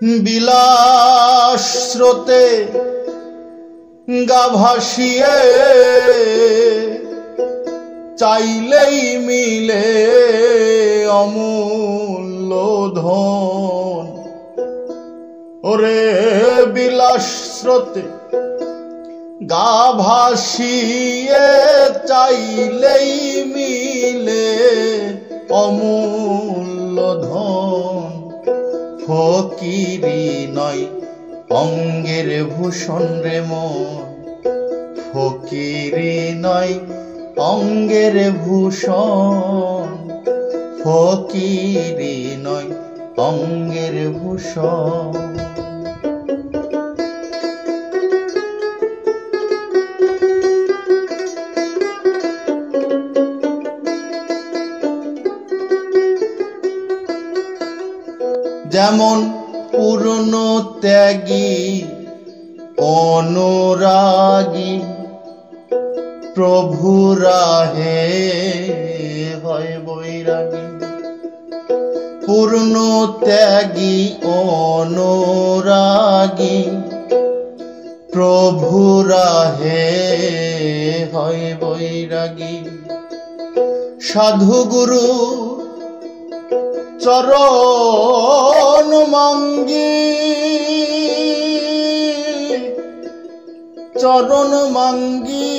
বিলাস স্রোতে গা ভাসিয়ে চাইলেই মিলে অমূল্য ধন। ওরে বিলাস স্রোতে গা ভাসিয়ে চাইলেই মিলে অমূল্য ধন। ফকিরি নয় অঙ্গের ভূষণ রে মন, ফকিরি নয় অঙ্গের ভূষণ, ফকিরি নয় অঙ্গের ভূষণ। যেমন পূর্ণ ত্যাগী অনুরাগী প্রভু রাহে হয় বৈরাগী। পূর্ণ ত্যাগী অনুরাগী প্রভু রাহে হয় বৈরাগী। সাধু গুরু চরণ মাঙ্গি, চরণ মাঙ্গি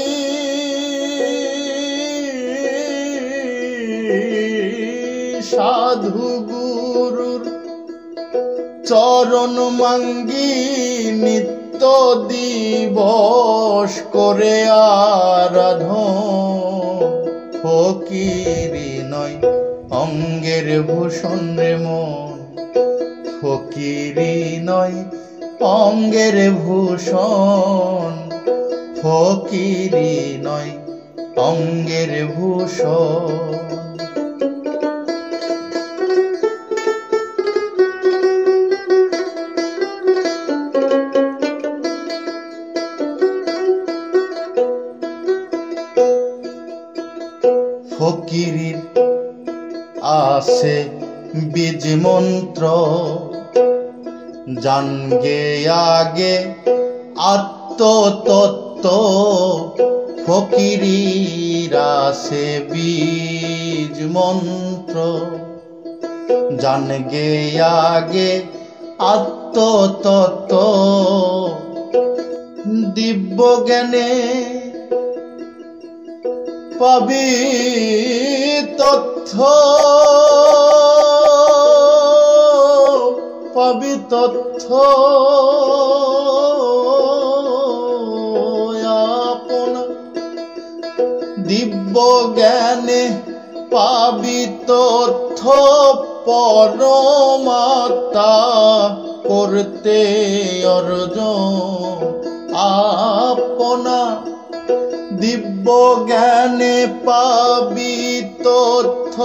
সাধু গুরুর চরণ মাঙ্গি নিত্য দিবস করে আরাধন। ফকিরি নয় অঙ্গের ভূষণ রে মন, ফকিরি নয় অঙ্গের ভূষণ, ফকিরি নয় অঙ্গের ভূষণ। ফকিরির আছে বীজ মন্ত্র, জানগে আগে আত্মতত্ত্ব। ফকিরির আছে বীজ মন্ত্র, জানগে আগে আত্মতত্ত্ব। দিব্য জ্ঞানে পাবি তথ্য, পাবি তথ্য। আপন দিব্য জ্ঞানে পাবি তথ্য, পরমাত্মা করতে অর্জন। আপনা দিব্য জ্ঞানে পাবি তথ্য,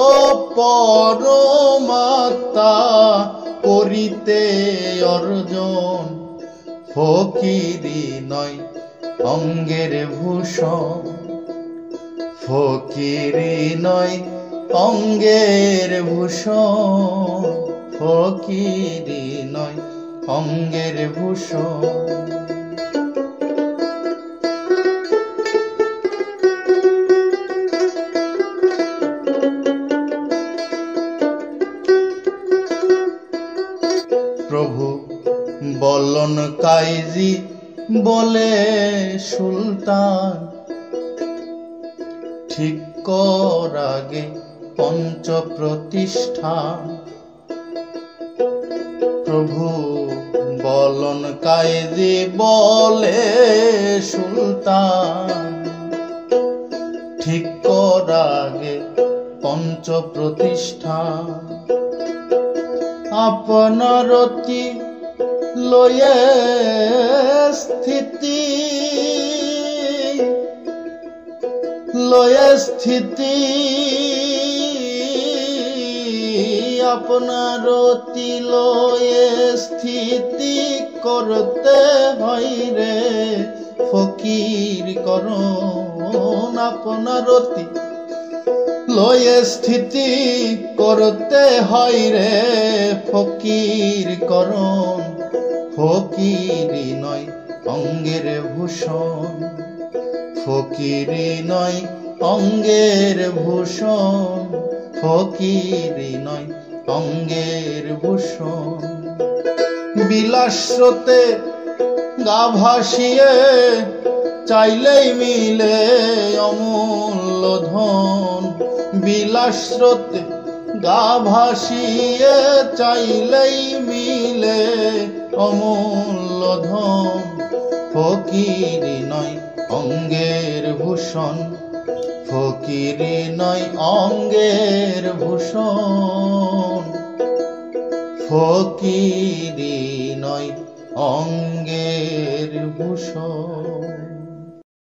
পরমাত্মা করিতে অর্জন। ফকিরি নয় অঙ্গের ভূষণ, ফকিরি নয় অঙ্গের ভূষণ, ফকিরি নয় অঙ্গের ভূষণ। প্রভু বলন কাইজি বলে সুলতান, ঠিক কর আগে পঞ্চ প্রতিষ্ঠান। প্রভু বলন কাইজি বলে সুলতান, ঠিক কর আগে পঞ্চ প্রতিষ্ঠান। আপনারতি লয়ে স্থিতি, লয়ে স্থিতি। আপনারতি লয়ে স্থিতি করতে হয় রে ফকির করণ। আপনারতি লয়ে স্থিতি করতে হয় রে ফকির করণ, ফকিরি নয় অঙ্গের ভূষণ, ফকিরি নয় অঙ্গের ভূষণ, ফকিরি নয় অঙ্গের ভূষণ। বিলাস স্রোতে গা ভাসিয়ে চাইলেই মিলে অমূল্য ধন, বিলাস স্রোতে গা ভাসিয়ে চাইলেই মিলে অমূল্য ধন, ফকিরি নয় অঙ্গের ভূষণ, ফকিরি নয় অঙ্গের ভূষণ, ফকিরি নয় অঙ্গের ভূষণ।